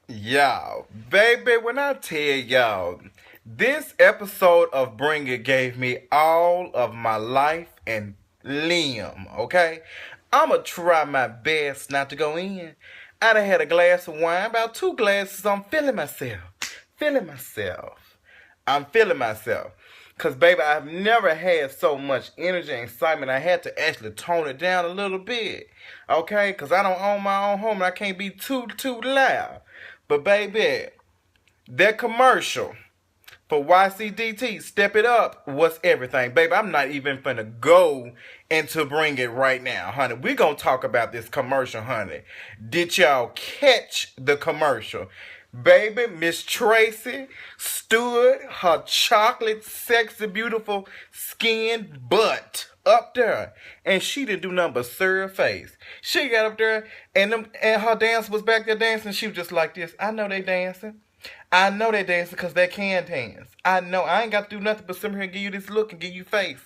Y'all, baby, when I tell y'all, this episode of Bring It gave me all of my life and limb, okay? I'ma try my best not to go in. I done had a glass of wine, about two glasses, I'm feeling myself. Feeling myself. I'm feeling myself. Cause baby, I've never had so much energy and excitement. I had to actually tone it down a little bit. Okay? Cause I don't own my own home and I can't be too loud. But baby, that commercial for YCDT, Step It Up, was everything. Baby, I'm not even finna go into Bring It right now, honey. We gonna talk about this commercial, honey. Did y'all catch the commercial? Baby, Miss Tracy stood her chocolate, sexy, beautiful skin butt up there, and she didn't do nothing but serve face. She got up there, and her dancer was back there dancing. She was just like this. I know they dancing. I know they dancing because they can dance. I know. I ain't got to do nothing but sit here and give you this look and give you face.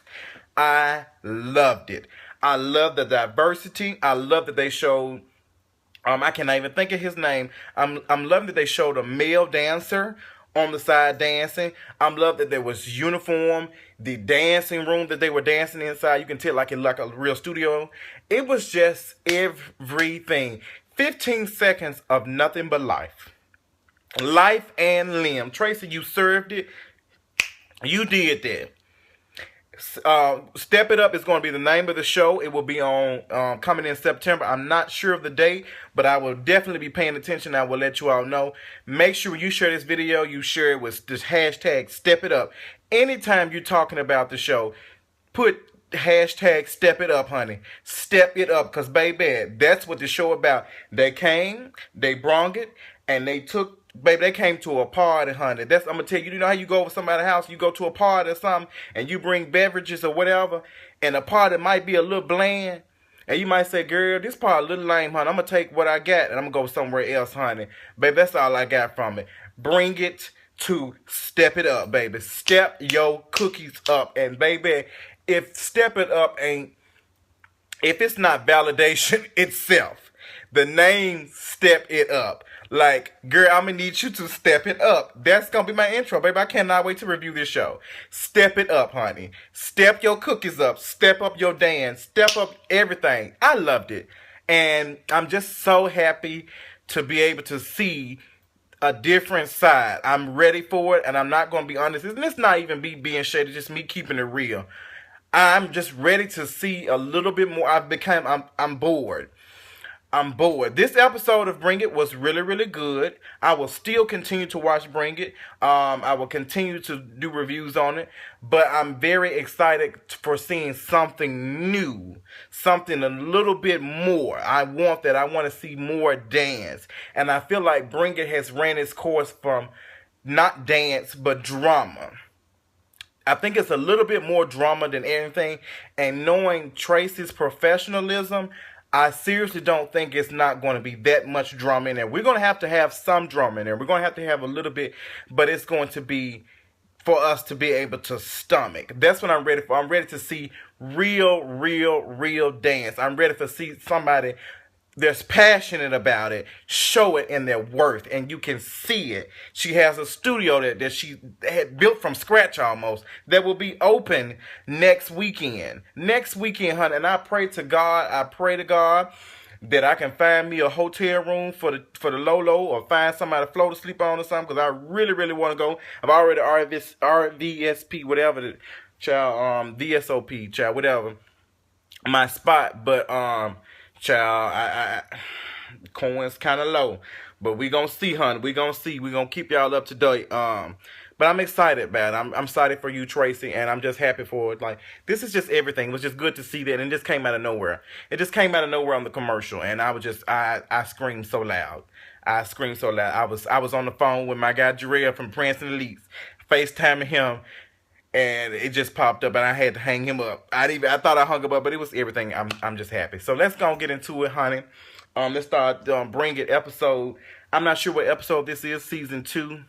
I loved it. I love the diversity. I love that they showed I cannot even think of his name. I'm loving that they showed a male dancer on the side dancing. I'm loving that there was uniform. The dancing room that they were dancing inside, you can tell like it like a real studio. It was just everything. 15 seconds of nothing but life. Life and limb. Tracy, you served it. You did that. Step It Up is going to be the name of the show. It will be on coming in September. I'm not sure of the date, but I will definitely be paying attention. I will let you all know. Make sure you share this video. You share it with this hashtag Step It Up. Anytime you're talking about the show, put hashtag Step It Up, honey. Step it up, because baby, that's what the show about. They came, they brung it, and they took. Baby, they came to a party, honey. That's I'm gonna tell you. You know how you go over somebody's house, you go to a party or something, and you bring beverages or whatever, and the party might be a little bland, and you might say, "Girl, this party a little lame, honey. I'm gonna take what I got and I'm gonna go somewhere else, honey." Baby, that's all I got from it. Bring it to Step It Up, baby. Step your cookies up, and baby, if Step It Up ain't, if it's not validation itself, the name Step It Up. Like, girl, I'm gonna need you to step it up. That's gonna be my intro, baby. I cannot wait to review this show. Step it up, honey. Step your cookies up. Step up your dance. Step up everything. I loved it. And I'm just so happy to be able to see a different side. I'm ready for it, and I'm not gonna be honest. And it's not even me being shady, just me keeping it real. I'm just ready to see a little bit more. I'm bored. I'm bored. This episode of Bring It was really, really good. I will still continue to watch Bring It. I will continue to do reviews on it. But I'm very excited for seeing something new. Something a little bit more. I want that. I want to see more dance. And I feel like Bring It has ran its course from not dance, but drama. I think it's a little bit more drama than anything. And knowing Tracy's professionalism, I seriously don't think it's not going to be that much drama in there. We're going to have some drama in there. We're going to have a little bit, but it's going to be for us to be able to stomach. That's what I'm ready for. I'm ready to see real dance. I'm ready to see somebody that's passionate about it show it in their worth, and you can see it. She has a studio that she had built from scratch almost, that will be open next weekend, honey. And I pray to God that I can find me a hotel room for the Lolo, or find somebody to float to sleep on or something, because I really want to go. I've already RVSP, whatever the child, VSOP, child, whatever my spot. But child, I coin's kind of low, but we gonna see, honey. We gonna see. We gonna keep y'all up to date. But I'm excited, man. I'm excited for you, Tracy, and I'm just happy for it. Like, this is just everything. It was just good to see that, and it just came out of nowhere. It just came out of nowhere on the commercial, and I screamed so loud. I screamed so loud. I was on the phone with my guy Jarrell from Prancing Elites, FaceTiming him, and it just popped up, and I had to hang him up. I thought I hung him up, but it was everything. I'm just happy. So let's go and get into it, honey. Let's start Bring It episode. I'm not sure what episode this is. Season 2.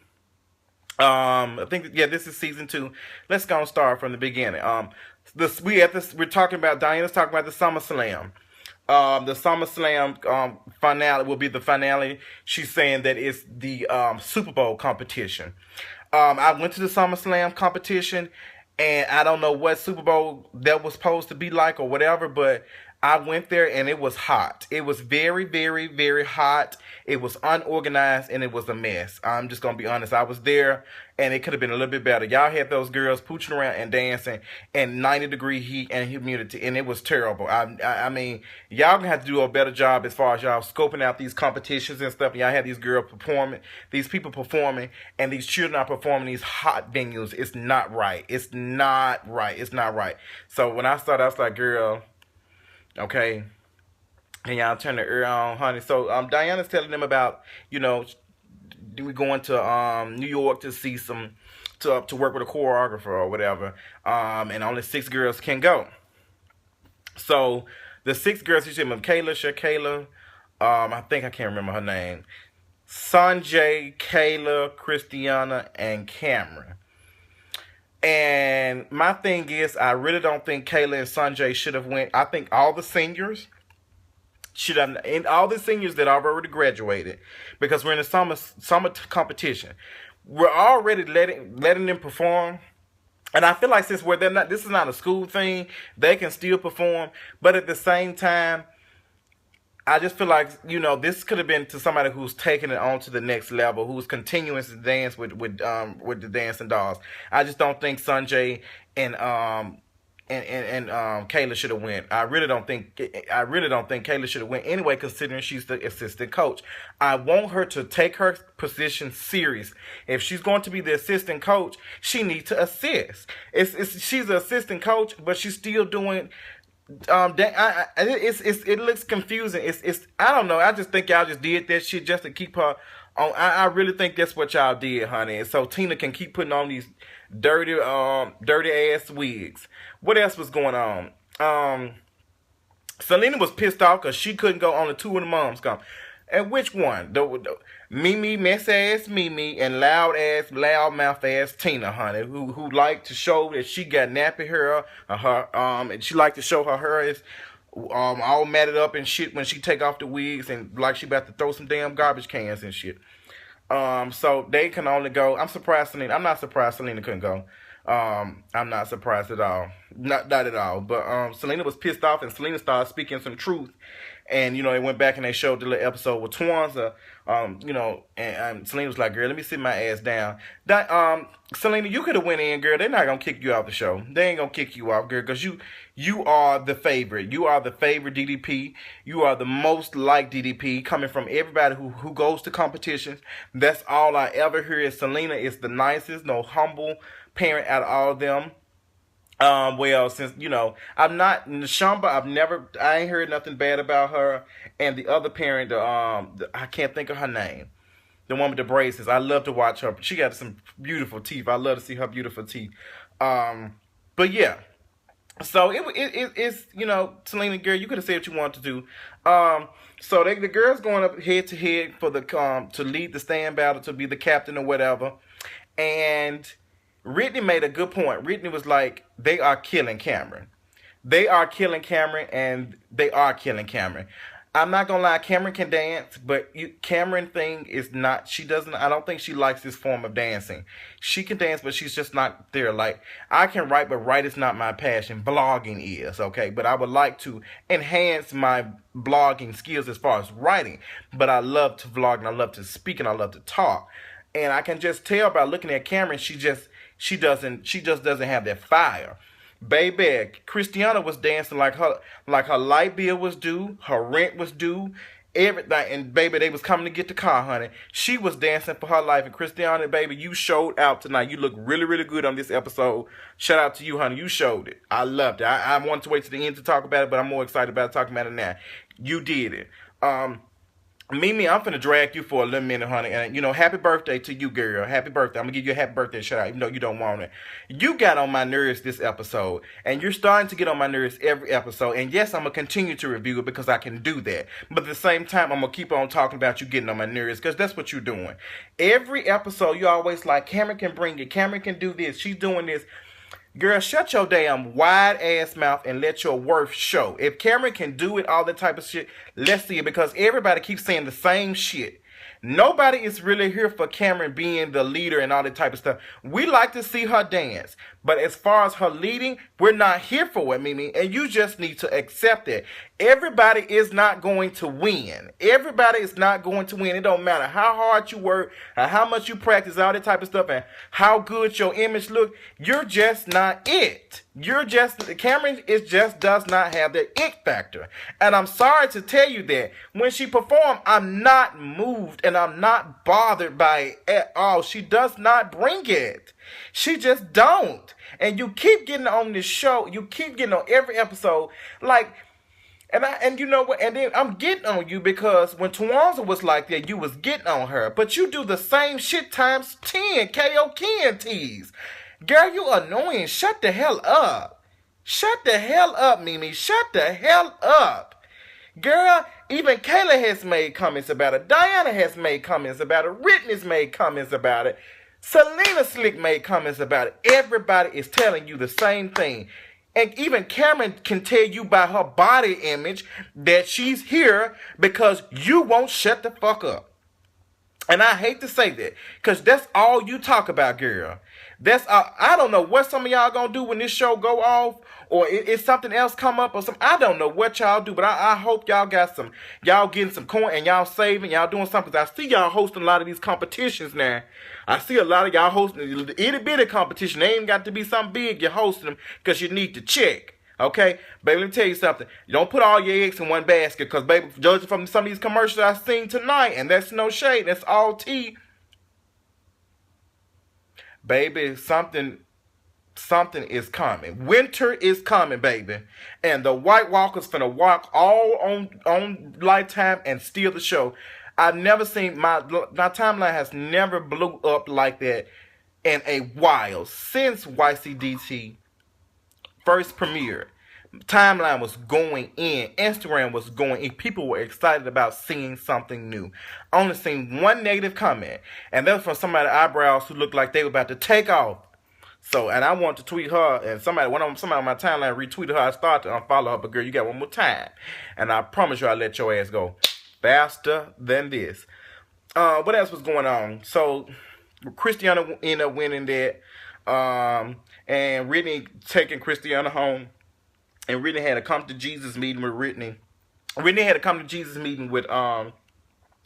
I think, yeah, this is season 2. Let's go and start from the beginning. We're talking about, Diana's talking about the SummerSlam. The SummerSlam finale will be the finale. She's saying that it's the Super Bowl competition. I went to the SummerSlam competition, and I don't know what Super Bowl that was supposed to be like or whatever, but I went there and it was hot. It was very, very, very hot. It was unorganized and it was a mess. I'm just going to be honest. I was there and it could have been a little bit better. Y'all had those girls pooching around and dancing in 90-degree heat and humidity, and it was terrible. I mean, y'all going to have to do a better job as far as y'all scoping out these competitions and stuff. Y'all had these girls performing, these people performing, and these children are performing these hot venues. It's not right. It's not right. It's not right. So when I started, I was like, girl, okay, and y'all turn the ear on, honey. So Diana's telling them about, we going to New York to see to work with a choreographer or whatever, and only 6 girls can go. So the 6 girls, she said, Kayla, Shakayla, I think I can't remember her name, Sanjay, Kayla, Christiana, and Cameron. And my thing is, I really don't think Kayla and Sanjay should have went. I think all the seniors should have, and all the seniors that have already graduated, because we're in a summer competition. We're already letting them perform. And I feel like since this is not a school thing, they can still perform. But at the same time, I just feel like, this could have been to somebody who's taking it on to the next level, who's continuing to dance with the dancing dolls. I just don't think Sanjay and Kayla should have went. I really don't think Kayla should have went anyway, considering she's the assistant coach. I want her to take her position serious. If she's going to be the assistant coach, she needs to assist. She's an assistant coach, but she's still doing. It looks confusing. I don't know. I just think y'all just did that shit just to keep her on. I really think that's what y'all did, honey. And so Tina can keep putting on these dirty ass wigs. What else was going on? Selena was pissed off because she couldn't go on the Two of the Moms come. And which one? The Mimi, mess ass Mimi, and loudmouth ass Tina, honey, who like to show that she got nappy hair, and she like to show her hair is all matted up and shit when she take off the wigs, and like she about to throw some damn garbage cans and shit. So they can only go. I'm not surprised Selena couldn't go. I'm not surprised at all. Not at all. But Selena was pissed off, and Selena started speaking some truth. And, they went back and they showed the little episode with Twanza, and Selena was like, girl, let me sit my ass down. Selena, you could have went in, girl. They're not going to kick you off the show. They ain't going to kick you off, girl, because you are the favorite. You are the favorite DDP. You are the most liked DDP, coming from everybody who goes to competitions. That's all I ever hear is Selena is the nicest, no humble parent out of all of them. Well, since, I'm not, Nashamba, I ain't heard nothing bad about her. And the other parent, I can't think of her name. The one with the braces. I love to watch her. She got some beautiful teeth. I love to see her beautiful teeth. But yeah. So it's, Selena, girl, you could have said what you wanted to do. So the girls going up head to head for to lead the stand battle, to be the captain or whatever. And Brittany made a good point. Brittany was like, they are killing Cameron. They are killing Cameron, and they are killing Cameron. I'm not going to lie, Cameron can dance, but Cameron thing is not, I don't think she likes this form of dancing. She can dance, but she's just not there. Like, I can write, but write is not my passion. Blogging is, okay? But I would like to enhance my blogging skills as far as writing. But I love to vlog, and I love to speak, and I love to talk. And I can just tell by looking at Cameron, she just doesn't have that fire. Baby, Christiana was dancing like her light bill was due, her rent was due, everything. And baby, they was coming to get the car, honey. She was dancing for her life. And Christiana, baby, you showed out tonight. You look really, really good on this episode. Shout out to you, honey. You showed it. I loved it. I wanted to wait to the end to talk about it, but I'm more excited about talking about it now. You did it. Mimi, I'm finna drag you for a little minute, honey. And, happy birthday to you, girl. Happy birthday. I'm gonna give you a happy birthday shout out, even though you don't want it. You got on my nerves this episode. And you're starting to get on my nerves every episode. And yes, I'm gonna continue to review it because I can do that. But at the same time, I'm gonna keep on talking about you getting on my nerves, because that's what you're doing. Every episode, you always like, Cameron can bring it. Cameron can do this. She's doing this. Girl, shut your damn wide ass mouth and let your worth show. If Cameron can do it, all that type of shit, let's see it, because everybody keeps saying the same shit. Nobody is really here for Cameron being the leader and all that type of stuff. We like to see her dance. But as far as her leading, we're not here for it, Mimi. And you just need to accept it. Everybody is not going to win. Everybody is not going to win. It don't matter how hard you work, or how much you practice, all that type of stuff, and how good your image look. You're just not it. Cameron does not have that it factor. And I'm sorry to tell you that. When she performed, I'm not moved and I'm not bothered by it at all. She does not bring it. She just don't. And you keep getting on this show. You keep getting on every episode. Like, and you know what? And then I'm getting on you because when Tawanza was like that, you was getting on her. But you do the same shit times 10. KOKNTs. Girl, you annoying. Shut the hell up. Shut the hell up, Mimi. Shut the hell up. Girl, even Kayla has made comments about it. Diana has made comments about it. Whitney's made comments about it. Selena Slick made comments about it. Everybody is telling you the same thing. And even Cameron can tell you by her body image that she's here because you won't shut the fuck up. And I hate to say that, because that's all you talk about, girl. I don't know what some of y'all gonna do when this show go off, or if something else come up or something. I don't know what y'all do, but I hope y'all getting some coin and y'all saving, y'all doing something. I see y'all hosting a lot of these competitions now. I see a lot of y'all hosting itty bitty competition. They ain't got to be something big. You're hosting them because you need to check. Okay, baby, let me tell you something. You don't put all your eggs in one basket, because, baby, judging from some of these commercials I've seen tonight, and that's no shade, that's all tea. Baby, something is coming. Winter is coming, baby. And the White Walkers finna walk all on Lifetime and steal the show. I've never seen, my timeline has never blew up like that in a while. Since YCDT first premiered, timeline was going in. Instagram was going in. People were excited about seeing something new. I only seen one negative comment, and that was from somebody's eyebrows who looked like they were about to take off. So, and I want to tweet her, and somebody on my timeline retweeted her. I started to unfollow her, but girl, you got one more time, and I promise you I'll let your ass go faster than this. What else was going on? So, Christiana ended up winning that, and Whitney taking Christiana home. And Whitney had a come to Jesus meeting with Whitney. Whitney had a come to Jesus meeting with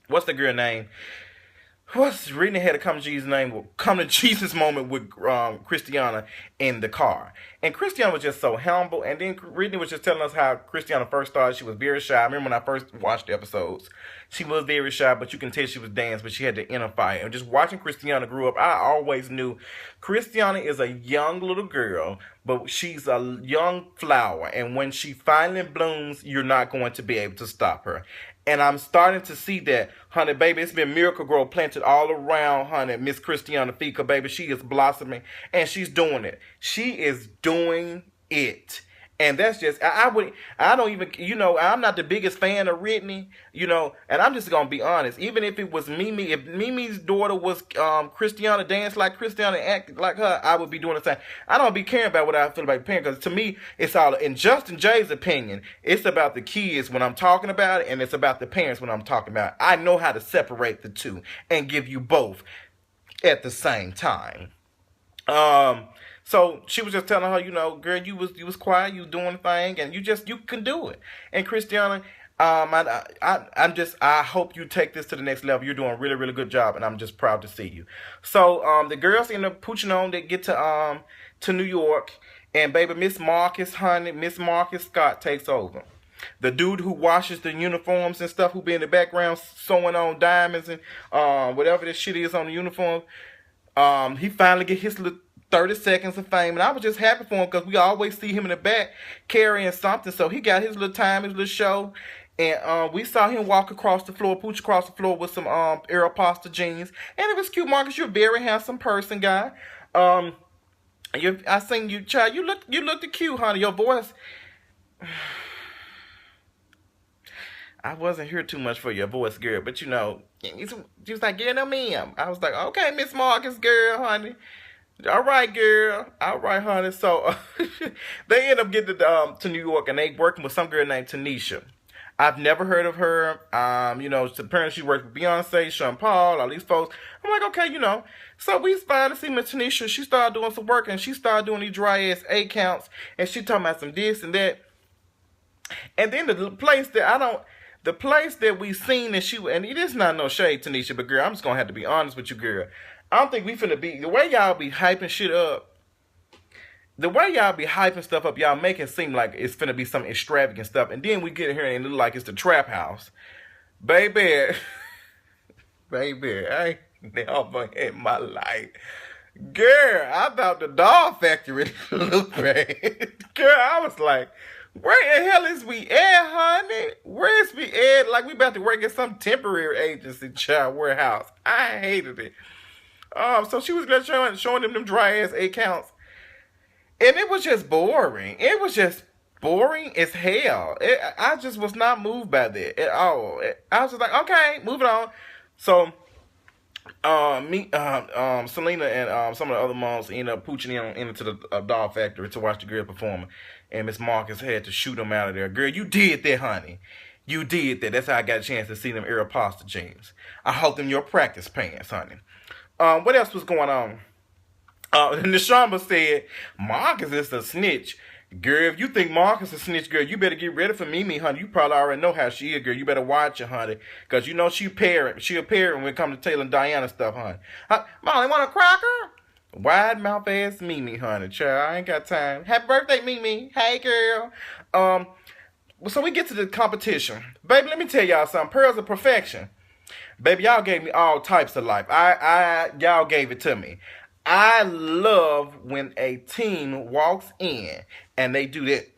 what's the girl name? Whitney had a come to Jesus moment with Christiana in the car. And Christiana was just so humble. And then Whitney was just telling us how Christiana first started. She was very shy. I remember when I first watched the episodes. She was very shy, but you can tell she was dancing, but she had the inner fire. And just watching Christiana grow up, I always knew Christiana is a young little girl, but she's a young flower. And when she finally blooms, you're not going to be able to stop her. And I'm starting to see that, honey, baby. It's been Miracle-Gro planted all around, honey, Miss Christiana feet, because, baby, she is blossoming, and she's doing it. She is doing it. And that's just, I don't even, I'm not the biggest fan of Whitney, and I'm just going to be honest. Even if it was Mimi, if Mimi's daughter was Christiana, dance like Christiana, act like her, I would be doing the same. I don't be caring about what I feel about parents, because to me, it's all, in Justin Jay's opinion, it's about the kids when I'm talking about it, and it's about the parents when I'm talking about it. I know how to separate the two and give you both at the same time. So she was just telling her, girl, you was quiet, you was doing the thing, and you can do it. And Christiana, I hope you take this to the next level. You're doing a really, really good job, and I'm just proud to see you. So the girls end up pooching on. They get to New York, and baby, Miss Marcus Scott takes over. The dude who washes the uniforms and stuff, who be in the background sewing on diamonds and whatever this shit is on the uniform, he finally get his little 30 seconds of fame, and I was just happy for him, because we always see him in the back carrying something. So he got his little time, his little show, and we saw him walk across the floor, pooch across the floor with some Aeropostale jeans, and it was cute. Marcus, you're a very handsome person, guy. I seen you, child. You looked cute, honey. Your voice. I wasn't here too much for your voice, girl, but you was like, yeah, no, ma'am. I was like, okay, Miss Marcus, girl, honey. All right, girl. All right, honey. So they end up getting to New York, and they working with some girl named Tanisha. I've never heard of her. Apparently she worked with Beyonce, Sean Paul, all these folks. I'm like, okay, So we finally see Miss Tanisha. She started doing some work, and she started doing these dry ass 8 counts, and she talking about some this and that. And then the place that we seen that and it is not no shade, Tanisha, but girl, I'm just gonna have to be honest with you, girl. I don't think we finna be, the way y'all be hyping shit up, the way y'all be hyping stuff up, y'all make it seem like it's finna be some extravagant stuff, and then we get here and it look like it's the trap house. Baby, baby, I ain't never in my life. Girl, I thought the Doll Factory looked bad. Girl, I was like, where the hell is we at, honey? Where is we at? Like we about to work at some temporary agency child warehouse. I hated it. So she was showing them dry ass 8 counts. And it was just boring. It was just boring as hell. I just was not moved by that at all. I was just like, okay, moving on. So Selena and some of the other moms ended up pooching into the Doll Factory to watch the girl perform. And Miss Marcus had to shoot them out of there. Girl, you did that, honey. You did that. That's how I got a chance to see them Aeropostale jeans. I hope them your practice pants, honey. What else was going on? Neshama said, Marcus is a snitch. Girl, if you think Marcus is a snitch, girl, you better get ready for Mimi, honey. You probably already know how she is, girl. You better watch her, honey. Because you know she a parent when it comes to Taylor and Diana stuff, honey. Molly, want a cracker? Wide mouth ass Mimi, honey. Child, I ain't got time. Happy birthday, Mimi. Hey, girl. So we get to the competition. Baby, let me tell y'all something. Pearls of Perfection. Baby, y'all gave me all types of life. Y'all gave it to me. I love when a team walks in and they do that.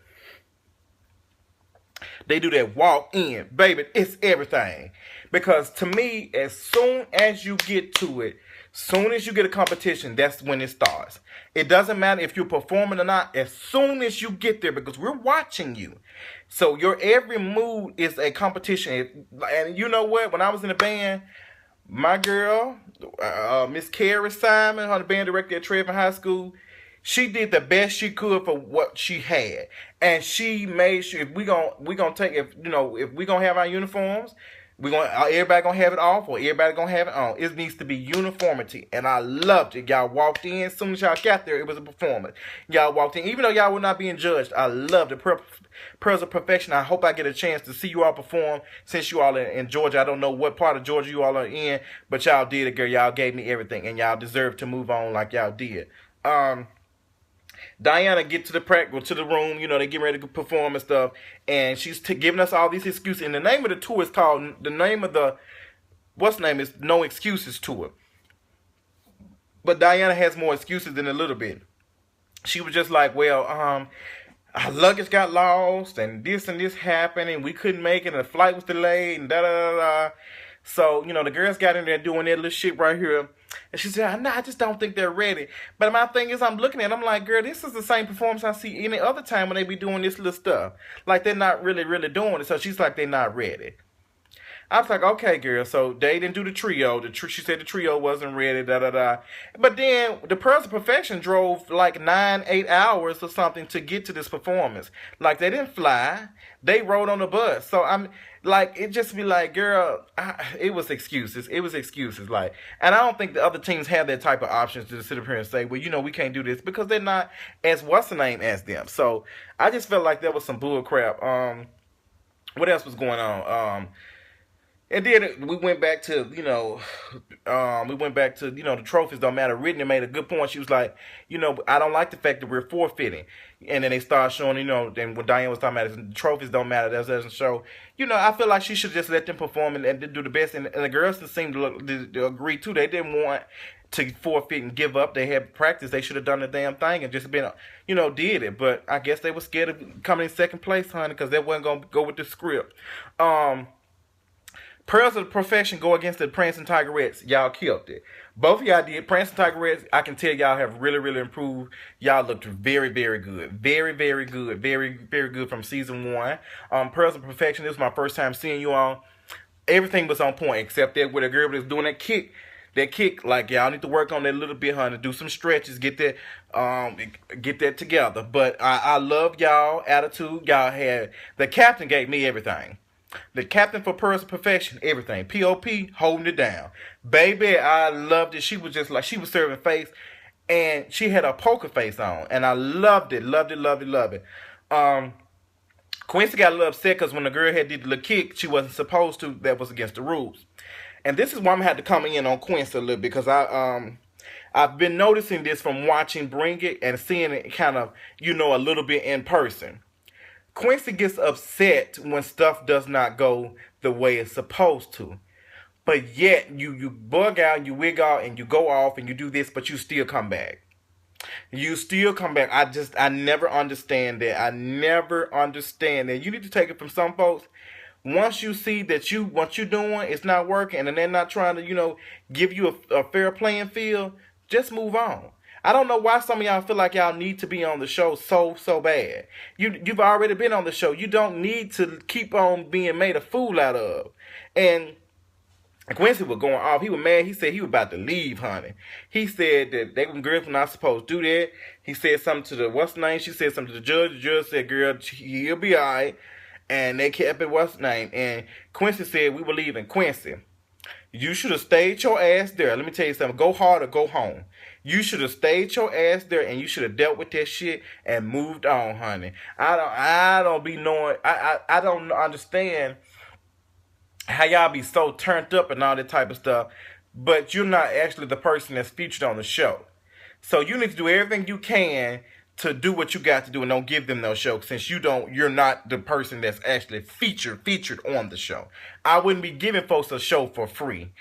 They do that walk in. Baby, it's everything. Because to me, as soon as you get to it, soon as you get a competition, that's when it starts. It doesn't matter if you're performing or not. As soon as you get there, because we're watching you. So your every move is a competition. And you know what? When I was in the band, my girl, Miss Carrie Simon, her band director at Trevor High School, she did the best she could for what she had, and she made sure if we gonna have our uniforms, everybody gonna have it off or everybody gonna have it on. It needs to be uniformity, and I loved it. Y'all walked in, as soon as y'all got there, it was a performance. Y'all walked in, even though y'all were not being judged. I loved it. Pearls of Perfection. I hope I get a chance to see you all perform since you all are in Georgia. I don't know what part of Georgia you all are in, but y'all did it, girl. Y'all gave me everything, and y'all deserve to move on like y'all did. Diana get to the room, they get ready to perform and stuff, and she's giving us all these excuses. And the name of the tour is called, is No Excuses Tour. But Diana has more excuses than a little bit. She was just like, well, our luggage got lost, and this happened, and we couldn't make it, and the flight was delayed, and da-da-da-da. So, the girls got in there doing that little shit right here. And she said, I just don't think they're ready. But my thing is, I'm looking at it, I'm like, girl, this is the same performance I see any other time when they be doing this little stuff. Like, they're not really, really doing it. So she's like, they're not ready. I was like, okay, girl. So they didn't do the trio. She said the trio wasn't ready, da-da-da. But then the Pearls of Perfection drove like 9-8 hours or something to get to this performance. Like, they didn't fly. They rode on the bus. So I'm like, it just be like, girl, it was excuses. It was excuses. Like, and I don't think the other teams have that type of options to sit up here and say, well, we can't do this, because they're not as what's the name as them. So I just felt like that was some bull crap. What else was going on? And then we went back to, the trophies don't matter. Whitney made a good point. She was like, I don't like the fact that we're forfeiting. And then they started showing, then when Diane was talking about it, the trophies don't matter. That doesn't show. I feel like she should just let them perform and do the best. And the girls seemed to agree, too. They didn't want to forfeit and give up. They had practice. They should have done the damn thing and just been, did it. But I guess they were scared of coming in second place, honey, because they wasn't going to go with the script. Pearls of Perfection go against the Prince and Tigerettes. Y'all killed it. Both of y'all did. Prince and Tigerettes, I can tell y'all have really, really improved. Y'all looked very, very good. Very, very good. Very, very good from season 1. Pearls of Perfection, this was my first time seeing you all. Everything was on point except that with a girl that was doing that that kick, like y'all need to work on that a little bit, honey. Do some stretches, get that together. But I love y'all attitude. Y'all had the captain gave me everything. The captain for personal perfection, everything. POP holding it down. Baby, I loved it. She was just like, she was serving face. And she had a poker face on. And I loved it. Loved it, loved it, loved it. Quincy got a little upset because when the girl had did the little kick, she wasn't supposed to. That was against the rules. And this is why I'm going to have to come in on Quincy a little bit. Because I've been noticing this from watching Bring It and seeing it kind of, a little bit in person. Quincy gets upset when stuff does not go the way it's supposed to. But yet, you bug out, you wig out, and you go off, and you do this, but you still come back. You still come back. I never understand that. I never understand that. You need to take it from some folks. Once you see that what you're doing is not working, and they're not trying to, give you a fair playing field, just move on. I don't know why some of y'all feel like y'all need to be on the show so bad. You've already been on the show. You don't need to keep on being made a fool out of. And Quincy was going off. He was mad. He said he was about to leave, honey. He said that they girls were not supposed to do that. He said something to the, what's name? She said something to the judge. The judge said, girl, he'll be all right. And they kept it, what's name? And Quincy said, we believe in Quincy. You should have stayed your ass there. Let me tell you something. Go hard or go home. You should have stayed your ass there and you should have dealt with that shit and moved on, honey. I don't understand how y'all be so turned up and all that type of stuff, but you're not actually the person that's featured on the show. So you need to do everything you can to do what you got to do and don't give them no show since you're not the person that's actually featured on the show. I wouldn't be giving folks a show for free.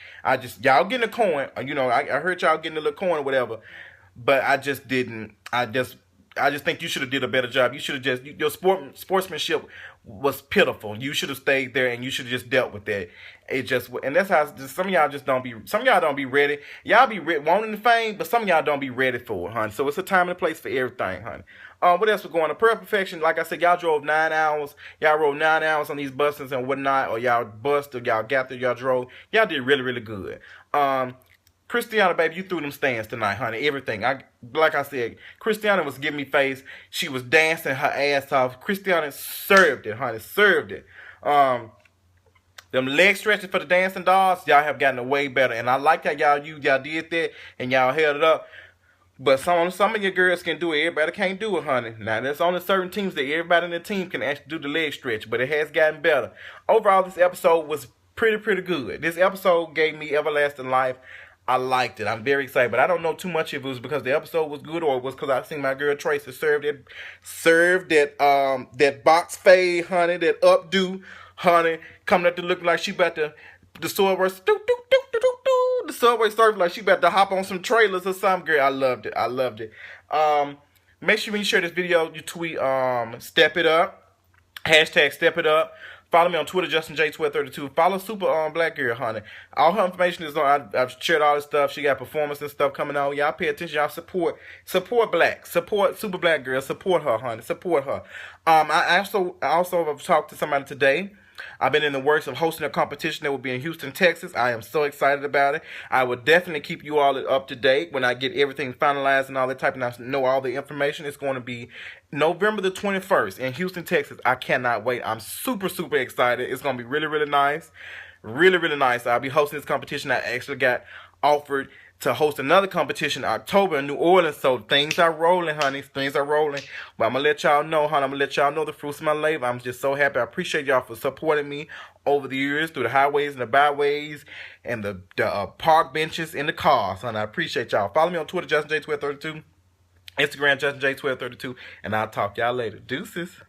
Y'all getting a coin, I heard y'all getting a little coin or whatever, but I just didn't. I just think you should have did a better job. You should have your sportsmanship was pitiful. You should have stayed there and you should have just dealt with that. And that's how some of y'all don't be ready. Y'all be wanting the fame, but some of y'all don't be ready for it, honey. So it's a time and a place for everything, honey. What else was going on? Pearl Perfection, like I said, y'all drove 9 hours. Y'all rode 9 hours on these buses and whatnot, or y'all bust, or y'all got there, y'all drove. Y'all did really, really good. Christiana, baby, you threw them stands tonight, honey. Everything. Like I said, Christiana was giving me face. She was dancing her ass off. Christiana served it, honey. Served it. Them leg stretches for the dancing dolls, y'all have gotten way better. And I like how y'all did that and y'all held it up. But some of your girls can do it. Everybody can't do it, honey. Now, there's only certain teams that everybody in the team can actually do the leg stretch. But it has gotten better. Overall, this episode was pretty good. This episode gave me everlasting life. I liked it. I'm very excited. But I don't know too much if it was because the episode was good or it was because I seen my girl Tracy serve that box fade, honey, that updo, honey, coming up to looking like she about to, the Subway, the Subway surf like she about to hop on some trailers or something. Girl, I loved it. I loved it. Make sure when you share this video, you tweet Step It Up, hashtag Step It Up. Follow me on Twitter, JustinJ1232. Follow Super Black Girl, honey. All her information is on. I've shared all this stuff. She got performance and stuff coming on. Y'all pay attention. Y'all support Black. Support Super Black Girl. Support her, honey. Support her. I also have talked to somebody today. I've been in the works of hosting a competition that will be in Houston, Texas. I am so excited about it. I will definitely keep you all up to date when I get everything finalized and all that type, and I know all the information. It's going to be November the 21st in Houston, Texas. I cannot wait. I'm super excited. It's going to be really nice. Really nice. I'll be hosting this competition. I actually got offered to host another competition in October in New Orleans. So things are rolling, honey. Things are rolling. But I'm going to let y'all know, honey. I'm going to let y'all know the fruits of my labor. I'm just so happy. I appreciate y'all for supporting me over the years through the highways and the byways and the park benches and the cars, honey. I appreciate y'all. Follow me on Twitter, JustinJ1232. Instagram, JustinJ1232. And I'll talk to y'all later. Deuces.